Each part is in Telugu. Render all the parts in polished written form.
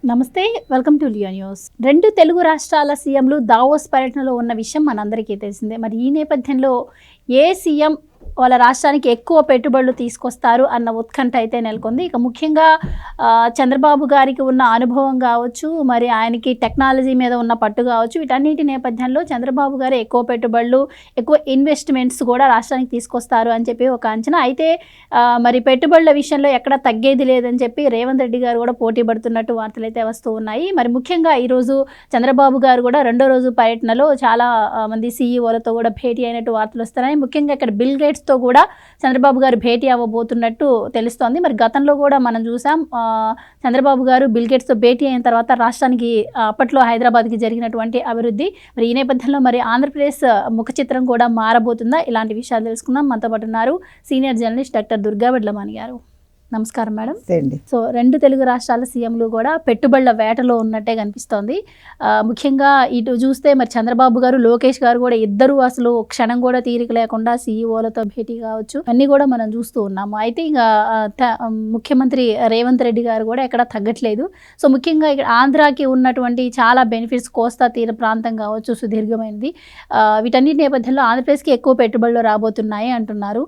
నమస్తే, welcome to Leo news. 2 Telugu రాష్ట్రాల సీఎంలు దావోస్ పర్యటనలో ఉన్న విషయం మనందరికీ తెలిసిందే. మరి ఈ నేపథ్యంలో ఏ సీఎం వాళ్ళ రాష్ట్రానికి ఎక్కువ పెట్టుబడులు తీసుకొస్తారు అన్న ఉత్కంఠ అయితే నెలకొంది. ఇక ముఖ్యంగా చంద్రబాబు గారికి ఉన్న అనుభవం కావచ్చు, మరి ఆయనకి టెక్నాలజీ మీద ఉన్న పట్టు కావచ్చు, వీటన్నిటి నేపథ్యంలో చంద్రబాబు గారు ఎక్కువ పెట్టుబడులు, ఎక్కువ ఇన్వెస్ట్మెంట్స్ కూడా రాష్ట్రానికి తీసుకొస్తారు అని చెప్పి ఒక అంచనా. అయితే మరి పెట్టుబడుల విషయంలో ఎక్కడ తగ్గేది లేదని చెప్పి రేవంత్ రెడ్డి గారు కూడా పోటీ పడుతున్నట్టు వార్తలు అయితే వస్తూ ఉన్నాయి. మరి ముఖ్యంగా ఈరోజు చంద్రబాబు గారు కూడా 2వ రోజు పర్యటనలో చాలా మంది సీఈఓలతో కూడా భేటీ అయినట్టు వార్తలు వస్తున్నాయి. ముఖ్యంగా ఇక్కడ బిల్ గేట్స్ తో కూడా చంద్రబాబు గారు భేటీ అవ్వబోతున్నట్టు తెలుస్తోంది. మరి గతంలో కూడా మనం చూసాం, చంద్రబాబు గారు బిల్ గేట్స్తో భేటీ అయిన తర్వాత రాష్ట్రానికి అప్పట్లో హైదరాబాద్కి జరిగినటువంటి అభివృద్ధి, మరి ఈ నేపథ్యంలో మరి ఆంధ్రప్రదేశ్ ముఖ చిత్రం కూడా మారబోతుందా? ఇలాంటి విషయాలు తెలుసుకుందాం. మనతో పాటు ఉన్నారు senior journalist doctor Durga Vadlamani గారు. నమస్కారం మేడం. సో 2 తెలుగు రాష్ట్రాల సీఎంలు కూడా పెట్టుబడుల వేటలో ఉన్నట్టే కనిపిస్తోంది. ముఖ్యంగా ఇటు చూస్తే మరి చంద్రబాబు గారు, లోకేష్ గారు కూడా ఇద్దరు అసలు క్షణం కూడా తీరిక లేకుండా సీఈఓలతో భేటీ కావచ్చు, అన్నీ కూడా మనం చూస్తూ ఉన్నాము. అయితే ఇంకా ముఖ్యమంత్రి రేవంత్ రెడ్డి గారు కూడా ఎక్కడ తగ్గట్లేదు. సో ముఖ్యంగా ఇక్కడ ఆంధ్రాకి ఉన్నటువంటి చాలా బెనిఫిట్స్, కోస్తా తీర ప్రాంతం కావచ్చు, సుదీర్ఘమైనది, వీటన్నిటి నేపథ్యంలో ఆంధ్రప్రదేశ్కి ఎక్కువ పెట్టుబడులు రాబోతున్నాయి అంటున్నారు.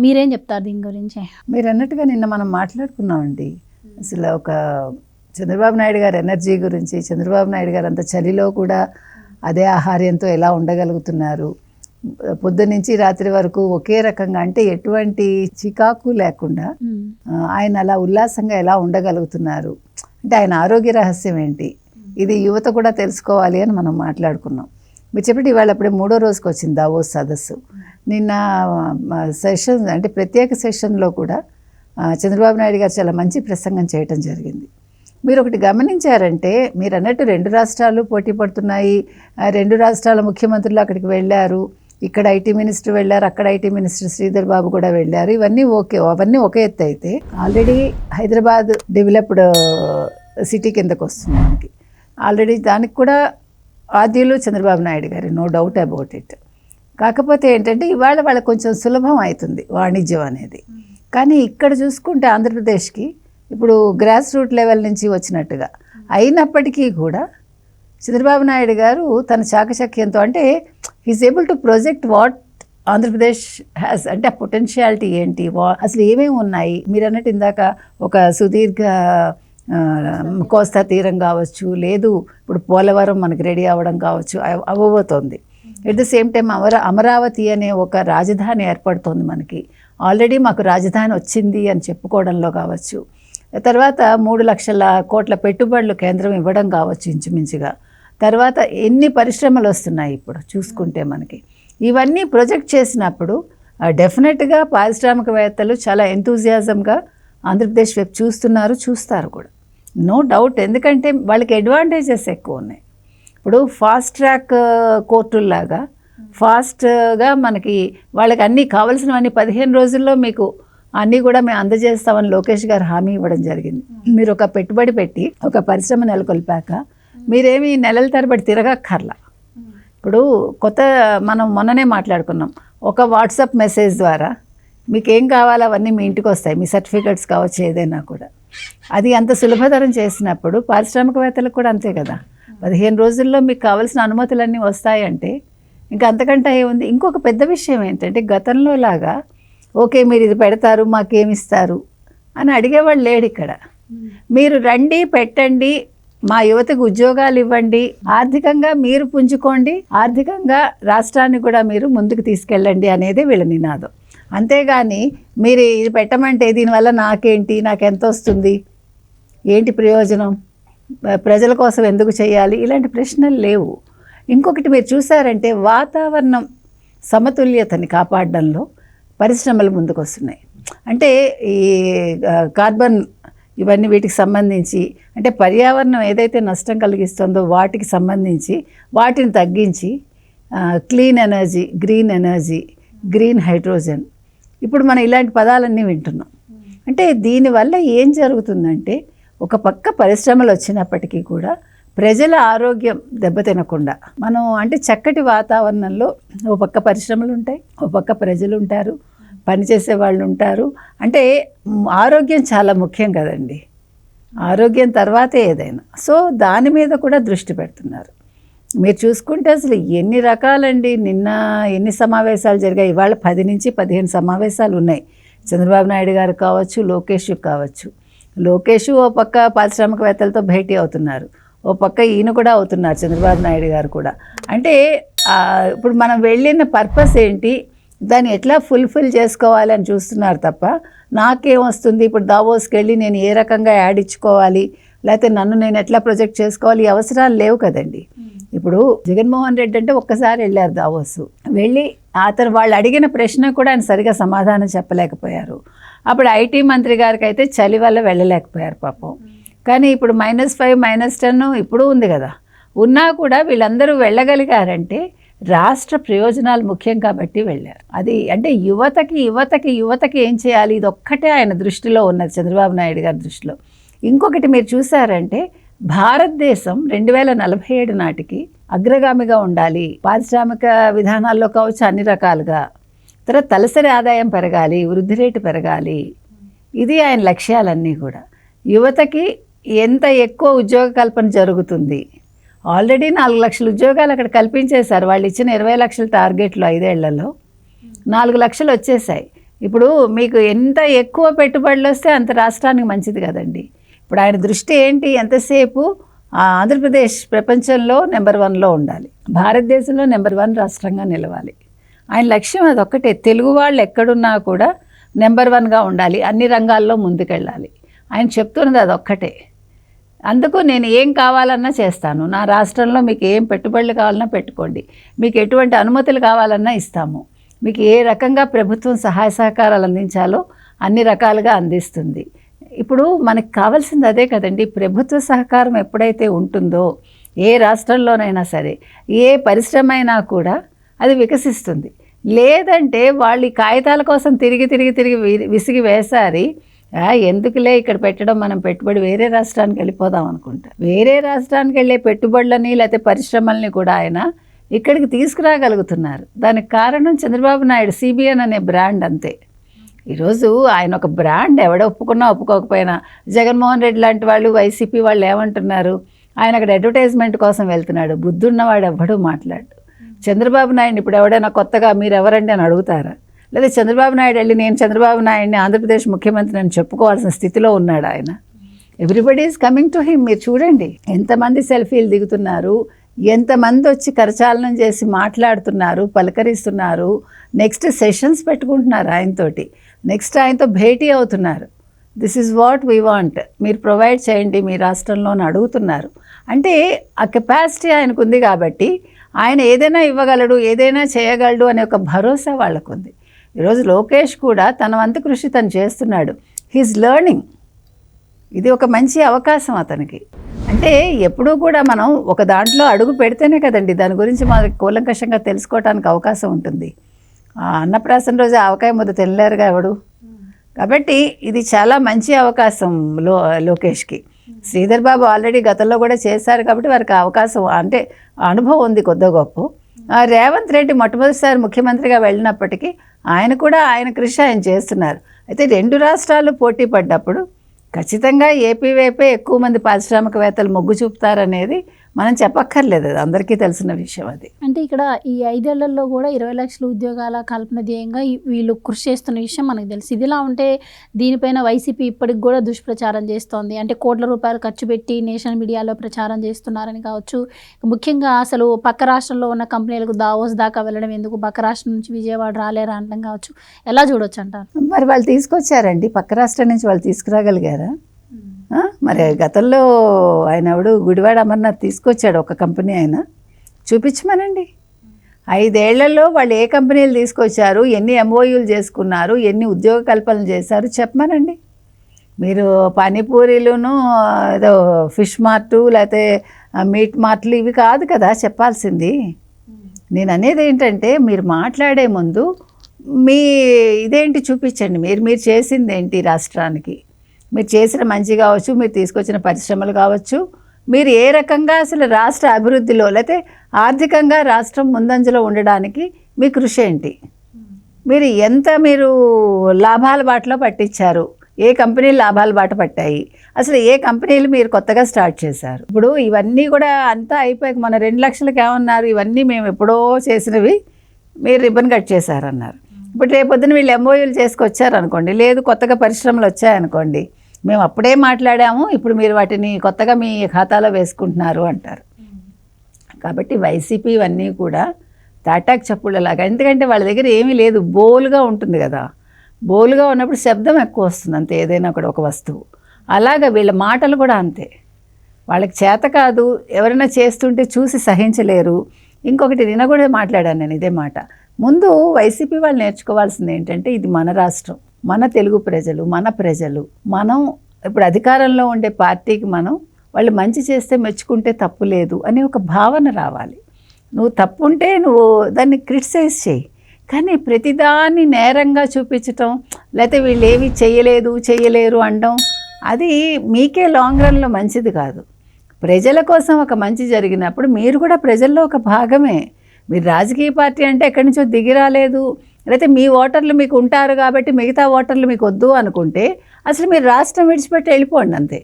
మీరేం చెప్తారు దీని గురించి? మీరు అన్నట్టుగా నిన్న మనం మాట్లాడుకున్నామండి. అసలు ఒక చంద్రబాబు నాయుడు గారు ఎనర్జీ గురించి, చంద్రబాబు నాయుడు గారు అంత చలిలో కూడా అదే ఆహార్యంతో ఎలా ఉండగలుగుతున్నారు, పొద్దున్నుంచి రాత్రి వరకు ఒకే రకంగా, అంటే ఎటువంటి చికాకు లేకుండా ఆయన అలా ఉల్లాసంగా ఎలా ఉండగలుగుతున్నారు, అంటే ఆయన ఆరోగ్య రహస్యం ఏంటి, ఇది యువత కూడా తెలుసుకోవాలి అని మనం మాట్లాడుకున్నాం. మీరు చెప్పండి, ఇవాళ అప్పుడే 3వ రోజుకి వచ్చింది దావోస్ సదస్సు. నిన్న సెషన్, అంటే ప్రత్యేక సెషన్లో కూడా చంద్రబాబు నాయుడు గారు చాలా మంచి ప్రసంగం చేయటం జరిగింది. మీరు ఒకటి గమనించారంటే, మీరు అన్నట్టు 2 రాష్ట్రాలు పోటీ పడుతున్నాయి, 2 రాష్ట్రాల ముఖ్యమంత్రులు అక్కడికి వెళ్ళారు, ఇక్కడ ఐటీ మినిస్టర్ వెళ్ళారు, అక్కడ ఐటీ మినిస్టర్ శ్రీధర్ బాబు కూడా వెళ్ళారు, ఇవన్నీ ఓకే, అవన్నీ ఒక ఎత్తు. అయితే ఆల్రెడీ హైదరాబాద్ డెవలప్డ్ సిటీ కిందకు వస్తుంది మనకి. ఆల్రెడీ దానికి కూడా ఆద్యులు చంద్రబాబు నాయుడు గారు, నో డౌట్ అబౌట్ ఇట్. కాకపోతే ఏంటంటే ఇవాళ వాళ్ళకి కొంచెం సులభం అవుతుంది వాణిజ్యం అనేది. కానీ ఇక్కడ చూసుకుంటే ఆంధ్రప్రదేశ్కి ఇప్పుడు గ్రాస్ రూట్ లెవెల్ నుంచి వచ్చినట్టుగా అయినప్పటికీ కూడా చంద్రబాబు నాయుడు గారు తన చాకచక్యంతో, అంటే he's able to project what Andhra Pradesh has, అంటే ఆ పొటెన్షియాలిటీ ఏంటి, అసలు ఏమేమి ఉన్నాయి. మీరు అన్నట్టు ఇందాక ఒక సుదీర్ఘ కోస్తా తీరం కావచ్చు, లేదు ఇప్పుడు పోలవరం మనకి రెడీ అవ్వడం కావచ్చు, అవ్వబోతోంది. At the same time Amaravati అనే ఒక రాజధాని ఏర్పడుతోంది మనకి. ఆల్రెడీ మాకు రాజధాని వచ్చింది అని చెప్పుకోవడంలో కావచ్చు, తర్వాత 3 లక్షల కోట్ల పెట్టుబడులు కేంద్రం ఇవ్వడం కావచ్చు ఇంచుమించుగా, తర్వాత ఎన్ని పరిశ్రమలు వస్తున్నాయి ఇప్పుడు చూసుకుంటే మనకి. ఇవన్నీ ప్రొజెక్ట్ చేసినప్పుడు డెఫినెట్గా పారిశ్రామికవేత్తలు చాలా ఎంతూజియాజంగా ఆంధ్రప్రదేశ్ వైపు చూస్తారు కూడా, నో డౌట్. ఎందుకంటే వాళ్ళకి అడ్వాంటేజెస్ ఎక్కువ ఉన్నాయి. ఇప్పుడు ఫాస్ట్ ట్రాక్ కోర్టుల్లాగా ఫాస్ట్గా మనకి వాళ్ళకి అన్నీ కావాల్సినవన్నీ 15 రోజుల్లో మీకు అన్నీ కూడా మేము అందజేస్తామని లోకేష్ గారు హామీ ఇవ్వడం జరిగింది. మీరు ఒక పెట్టుబడి పెట్టి ఒక పరిశ్రమ నెలకొల్పాక మీరేమి నెలల తరబడి తిరగక్కర్లా. ఇప్పుడు మనం మొన్ననే మాట్లాడుకున్నాం, ఒక వాట్సాప్ మెసేజ్ ద్వారా మీకు ఏం కావాలో అవన్నీ మీ ఇంటికి వస్తాయి, మీ సర్టిఫికెట్స్ కావచ్చు, ఏదైనా కూడా. అది అంత సులభతరం చేసినప్పుడు పారిశ్రామికవేత్తలకు కూడా అంతే కదా. 15 రోజుల్లో మీకు కావాల్సిన అనుమతులన్నీ వస్తాయంటే ఇంకా అంతకంటే ఏముంది. ఇంకొక పెద్ద విషయం ఏంటంటే, గతంలో లాగా ఓకే మీరు ఇది పెడతారు మాకేమిస్తారు అని అడిగేవాళ్ళు లేడు ఇక్కడ. మీరు రండి, పెట్టండి, మా యువతకు ఉద్యోగాలు ఇవ్వండి, ఆర్థికంగా మీరు పుంజుకోండి, ఆర్థికంగా రాష్ట్రాన్ని కూడా మీరు ముందుకు తీసుకెళ్ళండి అనేది వీళ్ళ నినాదం. అంతేగాని మీరు ఇది పెట్టమంటే దీనివల్ల నాకేంటి, నాకెంత వస్తుంది, ఏంటి ప్రయోజనం, ప్రజల కోసం ఎందుకు చేయాలి, ఇలాంటి ప్రశ్నలు లేవు. ఇంకొకటి మీరు చూసారంటే, వాతావరణం సమతుల్యతని కాపాడడంలో పరిశ్రమలు ముందుకు వస్తున్నాయి. అంటే ఈ కార్బన్ ఇవన్నీ వీటికి సంబంధించి, అంటే పర్యావరణం ఏదైతే నష్టం కలిగిస్తుందో వాటికి సంబంధించి వాటిని తగ్గించి clean energy, green energy, green hydrogen, ఇప్పుడు మనం ఇలాంటి పదాలన్నీ వింటున్నాం. అంటే దీనివల్ల ఏం జరుగుతుందంటే, ఒక పక్క పరిశ్రమలు వచ్చినప్పటికీ కూడా ప్రజల ఆరోగ్యం దెబ్బతినకుండా మనం, అంటే చక్కటి వాతావరణంలో ఓ పక్క పరిశ్రమలు ఉంటాయి, ఓ పక్క ప్రజలు ఉంటారు, పనిచేసే వాళ్ళు ఉంటారు. అంటే ఆరోగ్యం చాలా ముఖ్యం కదండి. ఆరోగ్యం తర్వాతే ఏదైనా. సో దాని మీద కూడా దృష్టి పెడుతున్నారు. మీరు చూసుకుంటే అసలు ఎన్ని రకాలండి, నిన్న ఎన్ని సమావేశాలు జరిగాయి, ఇవాళ 10 నుంచి 15 సమావేశాలు ఉన్నాయి. చంద్రబాబు నాయుడు గారు కావచ్చు, లోకేష్ కావచ్చు. లోకేష్ ఓ పక్క పారిశ్రామికవేత్తలతో భేటీ అవుతున్నారు, ఓ పక్క ఈయన కూడా అవుతున్నారు, చంద్రబాబు నాయుడు గారు కూడా. అంటే ఇప్పుడు మనం వెళ్ళిన పర్పస్ ఏంటి, దాన్ని ఎట్లా ఫుల్ఫిల్ చేసుకోవాలి అని చూస్తున్నారు తప్ప నాకేం వస్తుంది, ఇప్పుడు దావోస్కి వెళ్ళి నేను ఏ రకంగా యాడ్ ఇచ్చుకోవాలి, లేకపోతే నన్ను నేను ఎట్లా ప్రొజెక్ట్ చేసుకోవాలి, ఈ అవసరాలు లేవు కదండి. ఇప్పుడు జగన్మోహన్ రెడ్డి అంటే ఒక్కసారి వెళ్ళారు దావోస్, వెళ్ళి అతను వాళ్ళు అడిగిన ప్రశ్న కూడా ఆయన సరిగా సమాధానం చెప్పలేకపోయారు. అప్పుడు ఐటీ మంత్రి గారికి అయితే చలి వల్ల వెళ్ళలేకపోయారు పాపం. కానీ ఇప్పుడు -5 -10 ఇప్పుడు ఉంది కదా, ఉన్నా కూడా వీళ్ళందరూ వెళ్ళగలిగారంటే రాష్ట్ర ప్రయోజనాలు ముఖ్యం కాబట్టి వెళ్ళారు. అది అంటే యువతకి ఏం చేయాలి, ఇది ఒక్కటే ఆయన దృష్టిలో ఉన్నది, చంద్రబాబు నాయుడు గారి దృష్టిలో. ఇంకొకటి మీరు చూసారంటే భారతదేశం 2047 నాటికి అగ్రగామిగా ఉండాలి, పారిశ్రామిక విధానాల్లో కావచ్చు అన్ని రకాలుగా. తర్వాత తలసరి ఆదాయం పెరగాలి, వృద్ధి రేటు పెరగాలి, ఇది ఆయన లక్ష్యాలన్నీ కూడా. యువతకి ఎంత ఎక్కువ ఉద్యోగ కల్పన జరుగుతుంది, ఆల్రెడీ 4 లక్షల ఉద్యోగాలు అక్కడ కల్పించేశారు. వాళ్ళు ఇచ్చిన 20 లక్షల టార్గెట్లో 5 ఏళ్లలో 4 లక్షలు వచ్చేసాయి. ఇప్పుడు మీకు ఎంత ఎక్కువ పెట్టుబడులు వస్తే అంత రాష్ట్రానికి మంచిది కదండి. ఇప్పుడు ఆయన దృష్టి ఏంటి, ఎంతసేపు ఆంధ్రప్రదేశ్ ప్రపంచంలో నెంబర్ 1లో ఉండాలి, భారతదేశంలో నెంబర్ 1 రాష్ట్రంగా నిలవాలి. ఆయన లక్ష్యం అదొక్కటే. తెలుగు వాళ్ళు ఎక్కడున్నా కూడా నెంబర్ 1గా ఉండాలి, అన్ని రంగాల్లో ముందుకెళ్ళాలి. ఆయన చెప్తున్నది అదొక్కటే. అందుకు నేను ఏం కావాలన్నా చేస్తాను, నా రాష్ట్రంలో మీకు ఏం పెట్టుబడులు కావాలన్నా పెట్టుకోండి, మీకు ఎటువంటి అనుమతులు కావాలన్నా ఇస్తాము, మీకు ఏ రకంగా ప్రభుత్వం సహాయ సహకారాలు అందించాలో అన్ని రకాలుగా అందిస్తుంది. ఇప్పుడు మనకు కావాల్సింది అదే కదండి. ప్రభుత్వ సహకారం ఎప్పుడైతే ఉంటుందో ఏ రాష్ట్రంలోనైనా సరే, ఏ పరిశ్రమ అయినా కూడా అది వికసిస్తుంది. లేదంటే వాళ్ళు ఈ కాగితాల కోసం తిరిగి విసిగి వేసారి, ఎందుకులే ఇక్కడ పెట్టడం, మనం పెట్టుబడి వేరే రాష్ట్రానికి వెళ్ళిపోదాం అనుకుంటా. వేరే రాష్ట్రానికి వెళ్ళే పెట్టుబడులని లేకపోతే పరిశ్రమల్ని కూడా ఆయన ఇక్కడికి తీసుకురాగలుగుతున్నారు. దానికి కారణం చంద్రబాబు నాయుడు CBN అనే బ్రాండ్, అంతే. ఈరోజు ఆయన ఒక బ్రాండ్, ఎవడ ఒప్పుకున్నా ఒప్పుకోకపోయినా. జగన్మోహన్ రెడ్డి లాంటి వాళ్ళు, వైసీపీ వాళ్ళు ఏమంటున్నారు, ఆయన అక్కడ అడ్వర్టైజ్మెంట్ కోసం వెళ్తున్నాడు, బుద్ధున్నవాడు ఎవ్వడూ మాట్లాడు. చంద్రబాబు నాయుడు ఇప్పుడు ఎవడైనా కొత్తగా మీరు ఎవరండి అని అడుగుతారా? లేదా చంద్రబాబు నాయుడు వెళ్ళి నేను చంద్రబాబు నాయుడిని ఆంధ్రప్రదేశ్ ముఖ్యమంత్రి అని చెప్పుకోవాల్సిన స్థితిలో ఉన్నాడు ఆయన. Everybody is coming to him. మీరు చూడండి ఎంతమంది సెల్ఫీలు దిగుతున్నారు, ఎంతమంది వచ్చి కరచాలనం చేసి మాట్లాడుతున్నారు, పలకరిస్తున్నారు, నెక్స్ట్ సెషన్స్ పెట్టుకుంటున్నారు ఆయనతోటి, నెక్స్ట్ ఆయనతో భేటీ అవుతున్నారు. This is what we want, మీరు ప్రొవైడ్ చేయండి మీ రాష్ట్రంలో అని అడుగుతున్నారు. అంటే ఆ కెపాసిటీ ఆయనకు ఉంది కాబట్టి ఆయన ఏదైనా ఇవ్వగలడు, ఏదైనా చేయగలడు అనే ఒక భరోసా వాళ్ళకు ఉంది. ఈరోజు లోకేష్ కూడా తన వంతు కృషి తను చేస్తున్నాడు, హీఈస్ లెర్నింగ్. ఇది ఒక మంచి అవకాశం అతనికి. అంటే ఎప్పుడూ కూడా మనం ఒక దాంట్లో అడుగు పెడితేనే కదండి దాని గురించి మనకి కూలంకషంగా తెలుసుకోవడానికి అవకాశం ఉంటుంది. అన్నప్రాసన రోజు ఆవకాయ ముద్ద తినలేరుగా ఎవడు. కాబట్టి ఇది చాలా మంచి అవకాశం లోకేష్కి. శ్రీధర్ బాబు ఆల్రెడీ గతంలో కూడా చేశారు కాబట్టి వారికి అవకాశం, అంటే అనుభవం ఉంది కొద్ది గొప్ప. రేవంత్ రెడ్డి మొట్టమొదటిసారి ముఖ్యమంత్రిగా వెళ్ళినప్పటికీ ఆయన కూడా ఆయన కృషి ఆయన చేస్తున్నారు. అయితే 2 రాష్ట్రాలు పోటీ పడ్డప్పుడు ఖచ్చితంగా ఏపీ వైపే ఎక్కువ మంది పారిశ్రామికవేత్తలు మొగ్గు చూపుతారనేది మనం చెప్పక్కర్లేదు, అది అందరికీ తెలిసిన విషయం. అది అంటే ఇక్కడ ఈ 5 ఏళ్లలో కూడా 20 లక్షల ఉద్యోగాల కల్పన ధ్యేయంగా వీళ్ళు కృషి చేస్తున్న విషయం మనకు తెలుసు. ఇదిలా ఉంటే దీనిపైన వైసీపీ ఇప్పటికి కూడా దుష్ప్రచారం చేస్తోంది. అంటే కోట్ల రూపాయలు ఖర్చు పెట్టి నేషనల్ మీడియాలో ప్రచారం చేస్తున్నారని కావచ్చు. ముఖ్యంగా అసలు పక్క రాష్ట్రంలో ఉన్న కంపెనీలకు దావోస్ దాకా వెళ్ళడం ఎందుకు, పక్క రాష్ట్రం నుంచి విజయవాడ రాలేరా అనడం కావచ్చు. ఎలా చూడొచ్చు అంటారు? మరి వాళ్ళు తీసుకొచ్చారండి, పక్క రాష్ట్రం నుంచి వాళ్ళు తీసుకురాగలిగారా? మరి గతంలో ఆయన ఎవడు గుడివాడ అమర్నాథ్ తీసుకొచ్చాడు ఒక కంపెనీ, ఆయన చూపించమనండి. 5 ఏళ్లలో వాళ్ళు ఏ కంపెనీలు తీసుకొచ్చారు, ఎన్ని MOUలు చేసుకున్నారు, ఎన్ని ఉద్యోగ కల్పనలు చేశారు చెప్పమనండి. మీరు పానీపూరీలును ఏదో ఫిష్ మార్టు లేకపోతే మీట్ మార్ట్లు ఇవి కాదు కదా చెప్పాల్సింది. నేను అనేది ఏంటంటే మీరు మాట్లాడే ముందు మీ ఇదేంటి చూపించండి, మీరు చేసింది ఏంటి రాష్ట్రానికి, మీరు చేసిన మంచి కావచ్చు, మీరు తీసుకొచ్చిన పరిశ్రమలు కావచ్చు, మీరు ఏ రకంగా అసలు రాష్ట్ర అభివృద్ధిలో లేకపోతే ఆర్థికంగా రాష్ట్రం ముందంజలో ఉండడానికి మీ కృషి ఏంటి, మీరు ఎంత లాభాల బాటలో పట్టించారు, ఏ కంపెనీలు లాభాలు బాట పట్టాయి, అసలు ఏ కంపెనీలు మీరు కొత్తగా స్టార్ట్ చేశారు? ఇప్పుడు ఇవన్నీ కూడా అంతా అయిపోయాక మన 2 లక్షలకు ఏమన్నారు, ఇవన్నీ మేము ఎప్పుడో చేసినవి మీరు రిబ్బన్ కట్ చేశారన్నారు. ఇప్పుడు రేపొద్దున వీళ్ళు ఎంఓయూలు చేసుకొచ్చారనుకోండి, లేదు కొత్తగా పరిశ్రమలు వచ్చాయనుకోండి, మేము అప్పుడే మాట్లాడాము, ఇప్పుడు మీరు వాటిని కొత్తగా మీ ఖాతాలో వేసుకుంటున్నారు అంటారు. కాబట్టి వైసీపీ ఇవన్నీ కూడా తాటాకు చప్పుళ్ళలాగా, ఎందుకంటే వాళ్ళ దగ్గర ఏమీ లేదు, బోలుగా ఉంటుంది కదా. బోలుగా ఉన్నప్పుడు శబ్దం ఎక్కువ వస్తుంది అంతే, ఏదైనా కూడా ఒక వస్తువు. అలాగా వీళ్ళ మాటలు కూడా అంతే, వాళ్ళకి చేత కాదు, ఎవరైనా చేస్తుంటే చూసి సహించలేరు. ఇంకొకటి నిన్న కూడా మాట్లాడాను నేను ఇదే మాట. ముందు వైసీపీ వాళ్ళు నేర్చుకోవాల్సింది ఏంటంటే, ఇది మన రాష్ట్రం, మన తెలుగు ప్రజలు, మన ప్రజలు, మనం ఇప్పుడు అధికారంలో ఉండే పార్టీకి మనం వాళ్ళు మంచి చేస్తే మెచ్చుకుంటే తప్పు లేదు అనే ఒక భావన రావాలి. నువ్వు తప్పు ఉంటే నువ్వు దాన్ని క్రిటిసైజ్ చేయి, కానీ ప్రతిదాన్ని నేరంగా చూపించటం, లేకపోతే వీళ్ళు ఏమి చేయలేరు అనడం, అది మీకే లాంగ్ రన్లో మంచిది కాదు. ప్రజల కోసం ఒక మంచి జరిగినప్పుడు మీరు కూడా ప్రజల్లో ఒక భాగమే. మీరు రాజకీయ పార్టీ అంటే ఎక్కడి నుంచో దిగి రాలేదు, లేకపోతే మీ ఓటర్లు మీకు ఉంటారు కాబట్టి మిగతా ఓటర్లు మీకు వద్దు అనుకుంటే అసలు మీరు రాష్ట్రం విడిచిపెట్టి వెళ్ళిపోండి అంతే.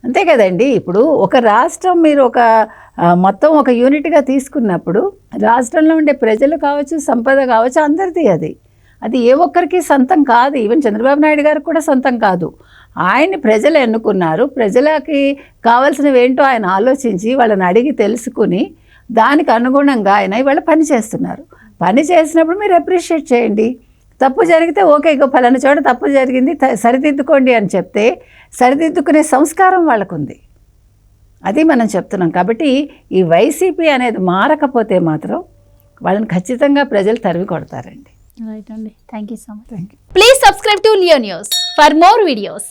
అంతే కదండి. ఇప్పుడు ఒక రాష్ట్రం మీరు ఒక మొత్తం ఒక యూనిట్గా తీసుకున్నప్పుడు రాష్ట్రంలో ఉండే ప్రజలు కావచ్చు, సంపద కావచ్చు, అందరిది అది ఏ ఒక్కరికి సొంతం కాదు. ఈవెన్ చంద్రబాబు నాయుడు గారికి కూడా సొంతం కాదు. ఆయన్ని ప్రజలు ఎన్నుకున్నారు, ప్రజలకి కావాల్సినవి ఏంటో ఆయన ఆలోచించి వాళ్ళని అడిగి తెలుసుకుని దానికి అనుగుణంగా ఆయన ఇవాళ పని చేస్తున్నారు. పని చేసినప్పుడు మీరు అప్రిషియేట్ చేయండి. తప్పు జరిగితే ఓకే, ఇగో ఫలానా చోట తప్పు జరిగింది సరిదిద్దుకోండి అని చెప్తే సరిదిద్దుకునే సంస్కారం వాళ్ళకుంది. అది మనం చెప్తున్నాం. కాబట్టి ఈ వైసీపీ అనేది మారకపోతే మాత్రం వాళ్ళని ఖచ్చితంగా ప్రజలు తరిమి కొడతారండి. రైట్ అండి, thank you so much. Thank you. Please subscribe to Leo news for more videos.